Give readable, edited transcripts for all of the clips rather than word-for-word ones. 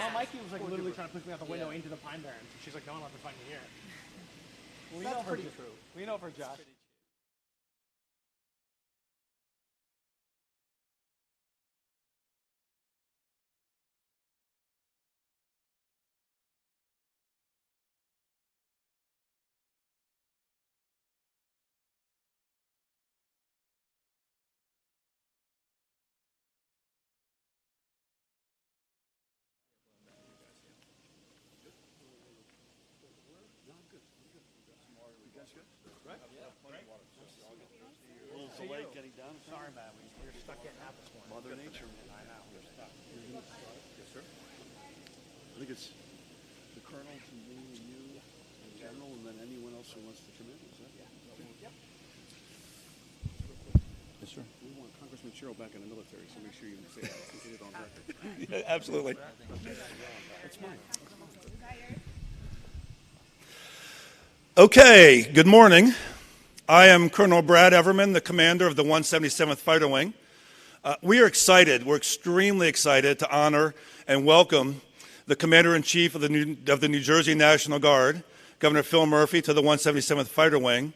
Well, Mikey was like literally trying to push me out the window into the Pine Barrens. And she's like, no, I'm not going to find you here. Well, that's pretty true. We know for Josh. A little delay getting down. Sorry, man. We're stuck getting out this morning. Mother Nature. I know. We're stuck. Yes, sir. I think it's the colonel to me and you, the general, and then anyone else who wants to come in. Is that? Yeah. Yep. Yes, sir. We want Congressman Sherrill back in the military, so make sure you say that. Get it on record. Yeah, absolutely. That's mine. Okay, good morning. I am Colonel Brad Everman, the commander of the 177th Fighter Wing. We are excited, we're extremely excited to honor and welcome the Commander-in-Chief of the New Jersey National Guard, Governor Phil Murphy, to the 177th Fighter Wing,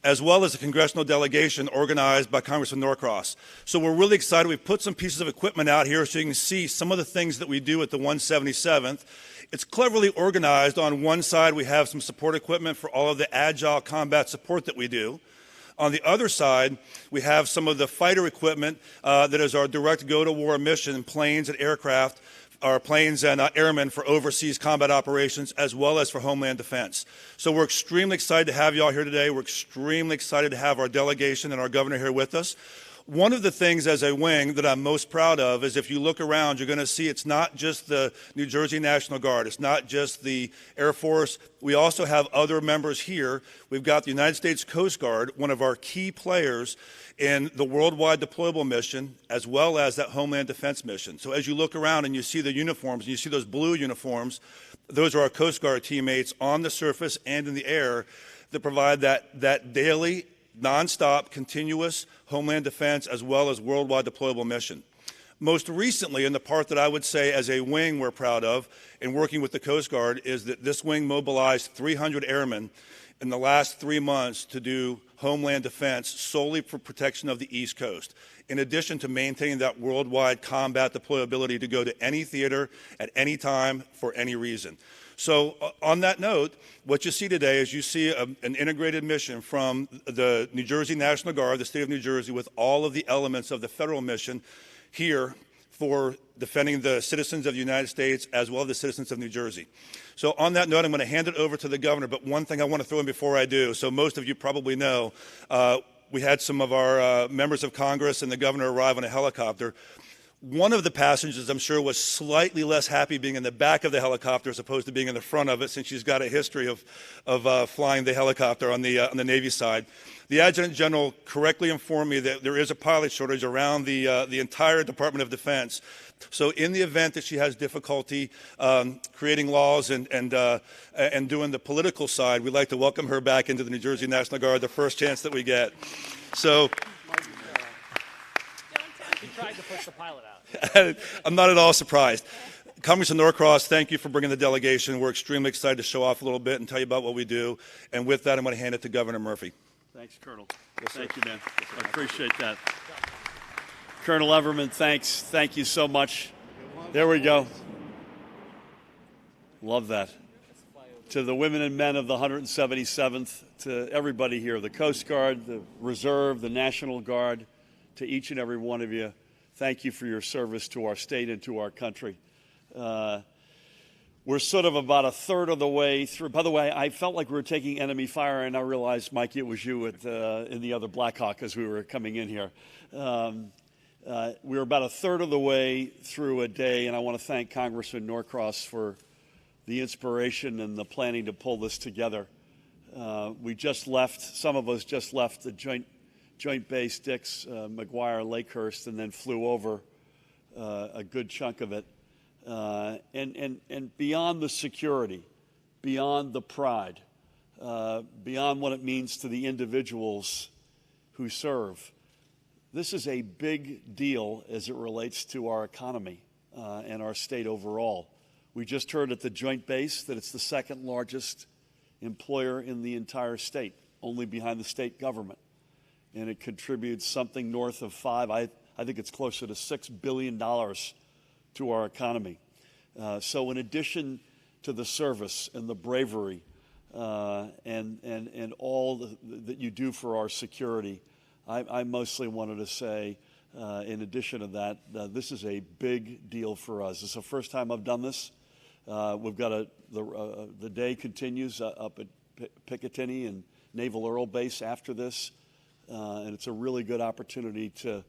as well as the Congressional Delegation organized by Congressman Norcross. So we're really excited. We've put some pieces of equipment out here so you can see some of the things that we do at the 177th. It's cleverly organized. On one side, we have some support equipment for all of the agile combat support that we do. On the other side, we have some of the fighter equipment that is our direct go-to-war mission, planes and aircraft, our planes and airmen for overseas combat operations, as well as for homeland defense. So we're extremely excited to have you all here today. We're extremely excited to have our delegation and our governor here with us. One of the things as a wing that I'm most proud of is if you look around, you're going to see it's not just the New Jersey National Guard. It's not just the Air Force. We also have other members here. We've got the United States Coast Guard, one of our key players in the worldwide deployable mission, as well as that Homeland Defense mission. So as you look around and you see the uniforms, and you see those blue uniforms, those are our Coast Guard teammates on the surface and in the air that provide that daily, nonstop, continuous Homeland Defense as well as worldwide deployable mission. Most recently, and the part that I would say as a wing we're proud of in working with the Coast Guard, is that this wing mobilized 300 airmen in the last 3 months to do Homeland Defense solely for protection of the East Coast, in addition to maintaining that worldwide combat deployability to go to any theater at any time for any reason. So on that note, what you see today is you see an integrated mission from the New Jersey National Guard, the state of New Jersey, with all of the elements of the federal mission here for defending the citizens of the United States as well as the citizens of New Jersey. So on that note, I'm going to hand it over to the governor, but one thing I want to throw in before I do, so most of you probably know, we had some of our members of Congress and the governor arrive on a helicopter. One of the passengers, I'm sure, was slightly less happy being in the back of the helicopter as opposed to being in the front of it, since she's got a history of flying the helicopter on the Navy side. The Adjutant General correctly informed me that there is a pilot shortage around the entire Department of Defense. So in the event that she has difficulty creating laws and doing the political side, we'd like to welcome her back into the New Jersey National Guard the first chance that we get. So He tried to push the pilot out. I'm not at all surprised. Congressman Norcross, thank you for bringing the delegation. We're extremely excited to show off a little bit and tell you about what we do. And with that, I'm going to hand it to Governor Murphy. Thanks, Colonel. Yes, thank you, man. I appreciate that. Colonel Everman, thanks. Thank you so much. There we go. Love that. To the women and men of the 177th, to everybody here, the Coast Guard, the Reserve, the National Guard, to each and every one of you, thank you for your service to our state and to our country. We're sort of about a third of the way through. By the way, I felt like we were taking enemy fire, and I realized, Mikey, it was you in the other Black Hawk as we were coming in here. We're about a third of the way through a day, and I want to thank Congressman Norcross for the inspiration and the planning to pull this together. We just left, some of us just left the Joint Base Dix, McGuire, Lakehurst, and then flew over a good chunk of it. And beyond the security, beyond the pride, beyond what it means to the individuals who serve, this is a big deal as it relates to our economy and our state overall. We just heard at the Joint Base that it's the second largest employer in the entire state, only behind the state government. And it contributes something north of I think it's closer to $6 billion to our economy. So in addition to the service and the bravery and all that you do for our security, I mostly wanted to say, in addition to that, this is a big deal for us. It's the first time I've done this. We've got the day continues up at Picatinny and Naval Aero Base after this, and it's a really good opportunity to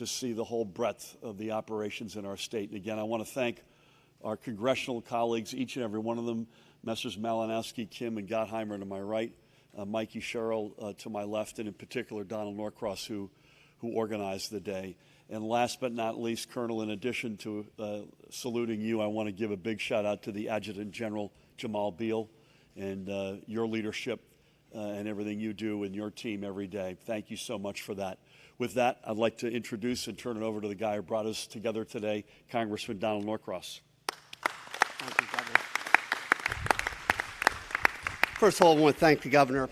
see the whole breadth of the operations in our state. And again, I want to thank our congressional colleagues, each and every one of them, Messrs. Malinowski, Kim, and Gottheimer to my right, Mikey Sherrill to my left, and in particular Donald Norcross, who organized the day. And last but not least, Colonel, in addition to saluting you, I want to give a big shout out to the Adjutant General Jamal Beal and your leadership and everything you do and your team every day. Thank you so much for that. With that, I'd like to introduce and turn it over to the guy who brought us together today, Congressman Donald Norcross. Thank you, Governor. First of all, I want to thank the Governor.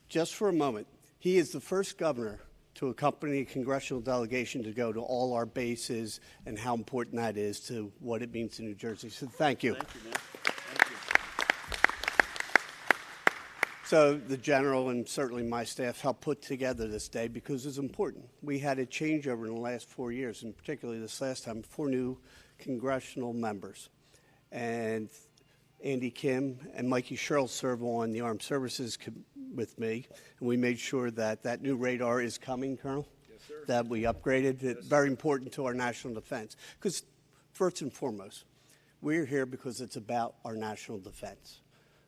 Just for a moment, he is the first governor to accompany a congressional delegation to go to all our bases and how important that is to what it means to New Jersey. So thank you. Thank you, man. Thank you. So the General and certainly my staff helped put together this day because it's important. We had a changeover in the last 4 years, and particularly this last time, 4 new congressional members. And Andy Kim and Mikey Sherrill serve on the Armed Services with me, and we made sure that that new radar is coming, Colonel. Yes, sir. That we upgraded. Yes, it's very important to our national defense. Because first and foremost, we're here because it's about our national defense.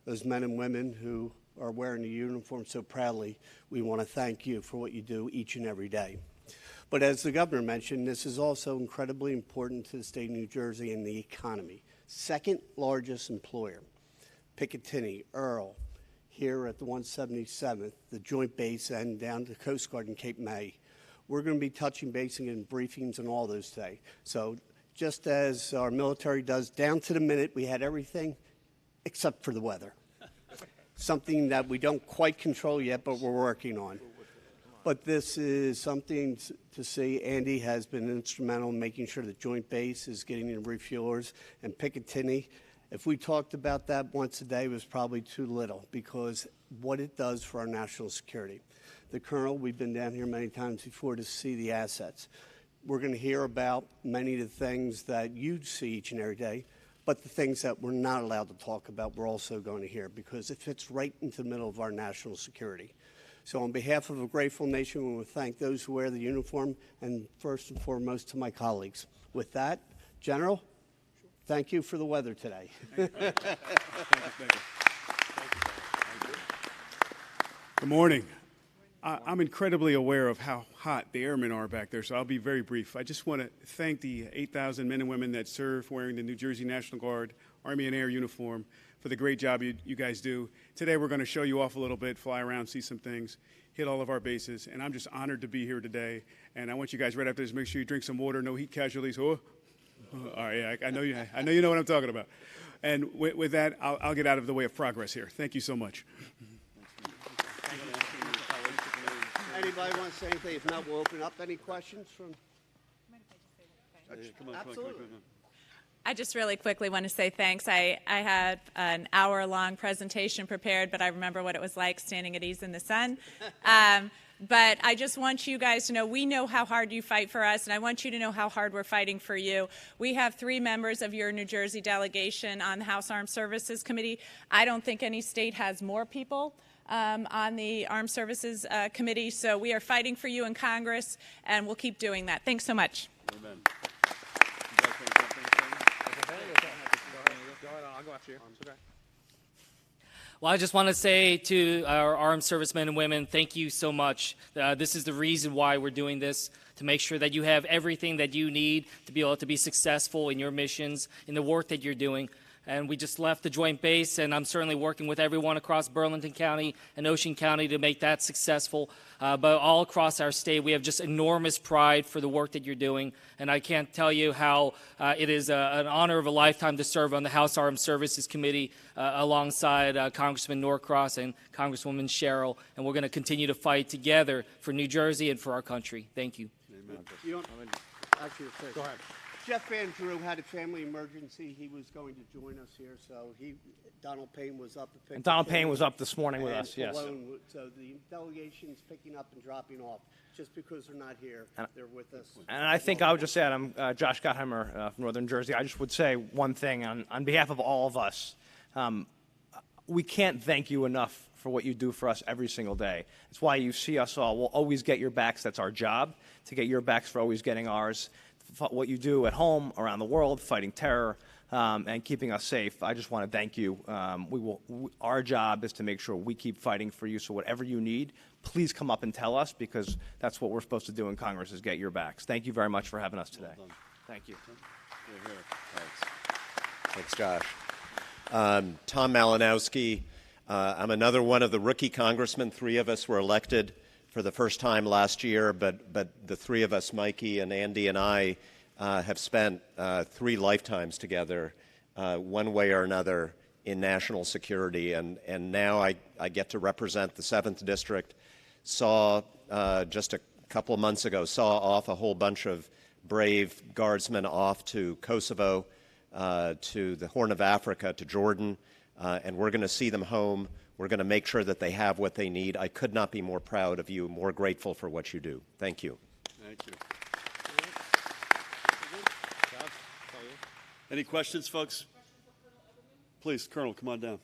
Those men and women who are wearing the uniform so proudly, we want to thank you for what you do each and every day. But as the Governor mentioned, this is also incredibly important to the state of New Jersey and the economy. Second largest employer, Picatinny, Earl, here at the 177th, the Joint Base, and down to Coast Guard in Cape May. We're going to be touching base and getting briefings on all those today. So just as our military does, down to the minute, we had everything except for the weather. Something that we don't quite control yet, but we're working on. But this is something to see. Andy has been instrumental in making sure the Joint Base is getting in refuelers. And Picatinny, if we talked about that once a day, it was probably too little because what it does for our national security. The Colonel, we've been down here many times before to see the assets. We're going to hear about many of the things that you see each and every day, but the things that we're not allowed to talk about, we're also going to hear because it fits right into the middle of our national security. So on behalf of a grateful nation, we want to thank those who wear the uniform and first and foremost to my colleagues. With that, General, thank you for the weather today. Thank you. Good morning. I'm incredibly aware of how hot the airmen are back there, so I'll be very brief. I just want to thank the 8,000 men and women that serve wearing the New Jersey National Guard, Army and Air uniform for the great job you guys do. Today we're going to show you off a little bit, fly around, see some things, hit all of our bases, and I'm just honored to be here today. And I want you guys right after this, make sure you drink some water, no heat casualties. Oh, all right, yeah, I know you know what I'm talking about. And with that, I'll get out of the way of progress here. Thank you so much. Anybody want to say anything? If not, we'll open up any questions from. Come on, Absolutely. come on. I just really quickly want to say thanks. I had an hour-long presentation prepared, but I remember what it was like standing at ease in the sun. But I just want you guys to know we know how hard you fight for us, and I want you to know how hard we're fighting for you. We have 3 members of your New Jersey delegation on the House Armed Services Committee. I don't think any state has more people on the Armed Services Committee, so we are fighting for you in Congress, and we'll keep doing that. Thanks so much. Amen. I'll go after you. Okay. Well, I just want to say to our armed servicemen and women, thank you so much. This is the reason why we're doing this, to make sure that you have everything that you need to be able to be successful in your missions, in the work that you're doing. And we just left the joint base, and I'm certainly working with everyone across Burlington County and Ocean County to make that successful. But all across our state, we have just enormous pride for the work that you're doing. And I can't tell you how it is an honor of a lifetime to serve on the House Armed Services Committee alongside Congressman Norcross and Congresswoman Sherrill. And we're going to continue to fight together for New Jersey and for our country. Thank you. Amen. You don't, actually, Go ahead. Jeff Van Drew had a family emergency. He was going to join us here, so Donald Payne was up. And Donald Payne was up this morning with and us, yes. Pallone, so the delegation's picking up and dropping off. Just because they're not here, they're with us. And I think I would just add, I'm Josh Gottheimer from Northern Jersey. I just would say one thing on behalf of all of us. We can't thank you enough for what you do for us every single day. It's why you see us all. We'll always get your backs. That's our job, to get your backs for always getting ours. What you do at home, around the world, fighting terror, and keeping us safe. I just want to thank you. Our job is to make sure we keep fighting for you. So whatever you need, please come up and tell us, because that's what we're supposed to do in Congress, is get your backs. Thank you very much for having us today. Thank you. Thanks, Josh. Tom Malinowski. I'm another one of the rookie congressmen. 3 of us were elected for the first time last year, but the 3 of us, Mikey and Andy and I, have spent 3 lifetimes together, one way or another, in national security. And now I get to represent the 7th District. Saw, just a couple of months ago, saw off a whole bunch of brave guardsmen off to Kosovo, to the Horn of Africa, to Jordan, and we're going to see them home. We're going to make sure that they have what they need. I could not be more proud of you, more grateful for what you do. Thank you. Thank you. Any questions, folks? Please, Colonel, come on down.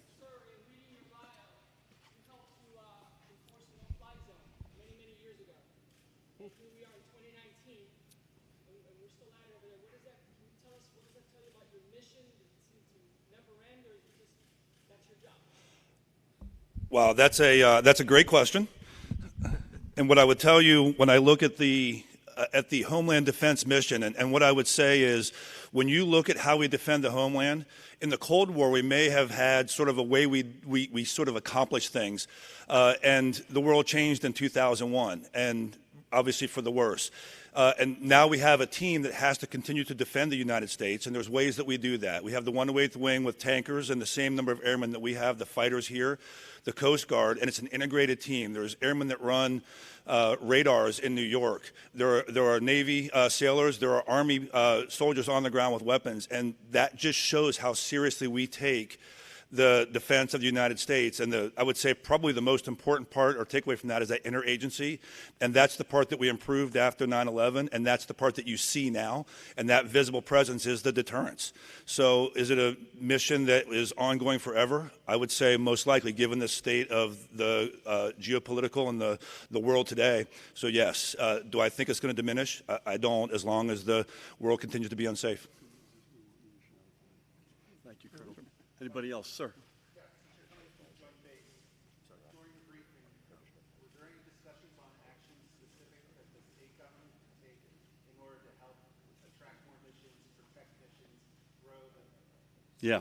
Wow, that's a great question. And what I would tell you when I look at the Homeland Defense mission, and what I would say is, when you look at how we defend the homeland, in the Cold War we may have had sort of a way we sort of accomplished things, and the world changed in 2001, and obviously for the worse. And now we have a team that has to continue to defend the United States, and there's ways that we do that. We have the 108th Wing with tankers and the same number of airmen that we have, the fighters here, the Coast Guard, and it's an integrated team. There's airmen that run radars in New York. There are Navy sailors. There are Army soldiers on the ground with weapons, and that just shows how seriously we take the defense of the United States. And I would say probably the most important part or takeaway from that is that interagency, and that's the part that we improved after 9/11, and that's the part that you see now, and that visible presence is the deterrence. So is it a mission that is ongoing forever? I would say most likely, given the state of the geopolitical and the world today. So yes, do I think it's going to diminish? I don't, as long as the world continues to be unsafe. Thank you, Colonel. Anybody else? Sir. Yeah.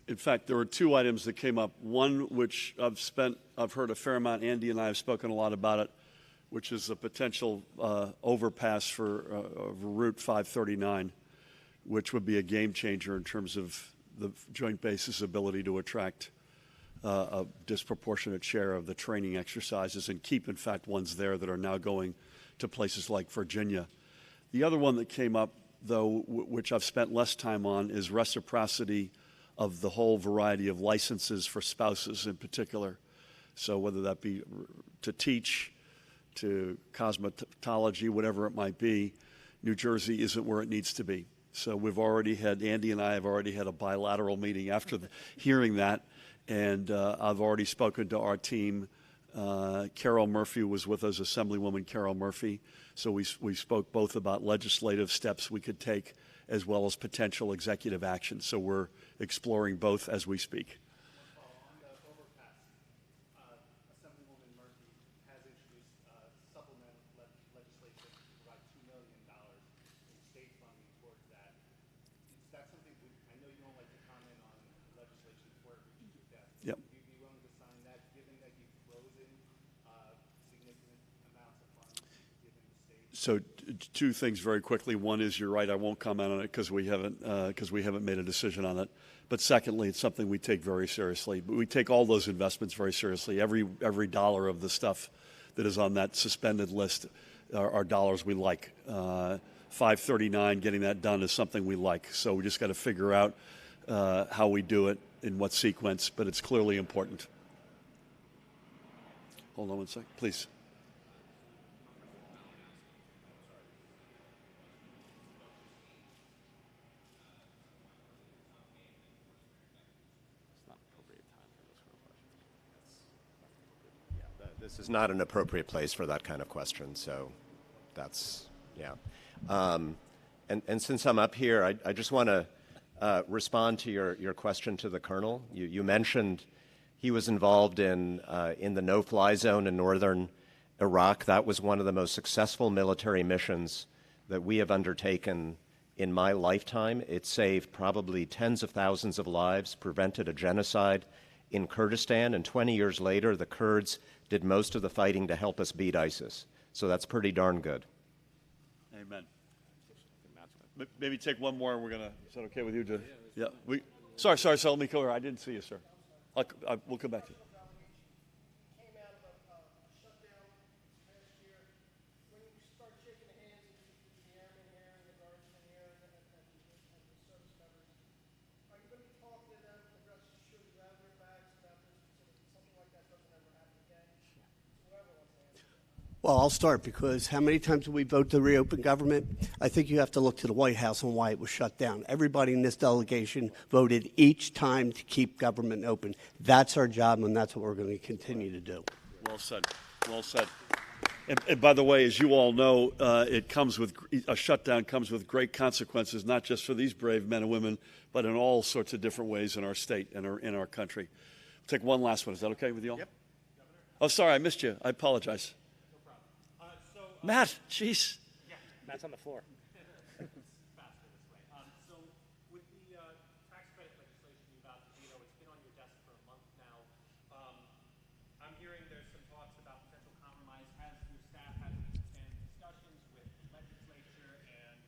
In fact, there were 2 items that came up. One, which I've heard a fair amount. Andy and I have spoken a lot about it, which is a potential overpass for Route 539, which would be a game changer in terms of the Joint Base's ability to attract a disproportionate share of the training exercises and keep, in fact, ones there that are now going to places like Virginia. The other one that came up, though, which I've spent less time on, is reciprocity of the whole variety of licenses for spouses in particular. So whether that be to teach, to cosmetology, whatever it might be, New Jersey isn't where it needs to be. So Andy and I have already had a bilateral meeting after hearing that, and I've already spoken to our team. Carol Murphy was with us, Assemblywoman Carol Murphy. So we spoke both about legislative steps we could take as well as potential executive action. So we're exploring both as we speak. So two things very quickly. One is you're right. I won't comment on it because we haven't made a decision on it. But secondly, it's something we take very seriously. But we take all those investments very seriously. Every dollar of the stuff that is on that suspended list are dollars we like. 539, getting that done is something we like. So we just got to figure out how we do it, in what sequence, but it's clearly important. Hold on one sec, please. This is not an appropriate place for that kind of question, so that's, yeah. And since I'm up here, I just want to respond to your question to the Colonel. You mentioned he was involved in the no-fly zone in northern Iraq. That was one of the most successful military missions that we have undertaken in my lifetime. It saved probably tens of thousands of lives, prevented a genocide in Kurdistan, and 20 years later, the Kurds did most of the fighting to help us beat ISIS. So that's pretty darn good. Amen. Maybe take one more. We're gonna. Is that okay with you? Yeah. Sorry. So let me go here. I didn't see you, sir. We'll come back to you. Well, I'll start because how many times did we vote to reopen government? I think you have to look to the White House on why it was shut down. Everybody in this delegation voted each time to keep government open. That's our job, and that's what we're going to continue to do. Well said. Well said. And by the way, as you all know, a shutdown comes with great consequences, not just for these brave men and women, but in all sorts of different ways in our state and in our country. We'll take one last one. Is that okay with you all? Yep. Oh, sorry, I missed you. I apologize. Matt, jeez. Yeah, Matt's on the floor. So with the tax credit legislation you're about to veto, it's been on your desk for a month now. I'm hearing there's some talks about potential compromise. Has your staff had any substantive discussions with the legislature, and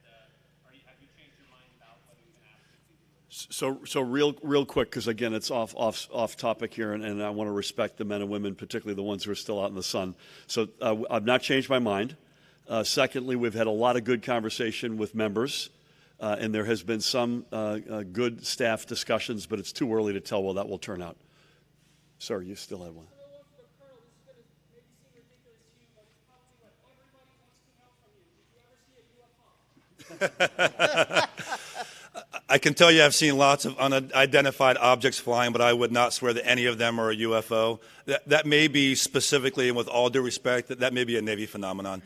have you changed your mind about whether you're going to absolutely do it? So real quick, because again, it's off topic here, and I want to respect the men and women, particularly the ones who are still out in the sun. So I've not changed my mind. Secondly, we've had a lot of good conversation with members, and there has been some good staff discussions, but it's too early to tell how that will turn out. Sir, you still have one. I can tell you I've seen lots of unidentified objects flying, but I would not swear that any of them are a UFO. That may be specifically, and with all due respect, that may be a Navy phenomenon.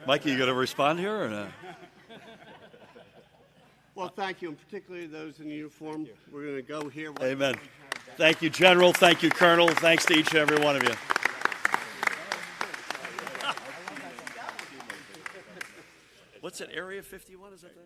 Mikey, you going to respond here or not? Well, thank you, and particularly those in uniform. We're going to go here. Amen. Thank you, General. Thank you, Colonel. Thanks to each and every one of you. What's that, Area 51? Is that the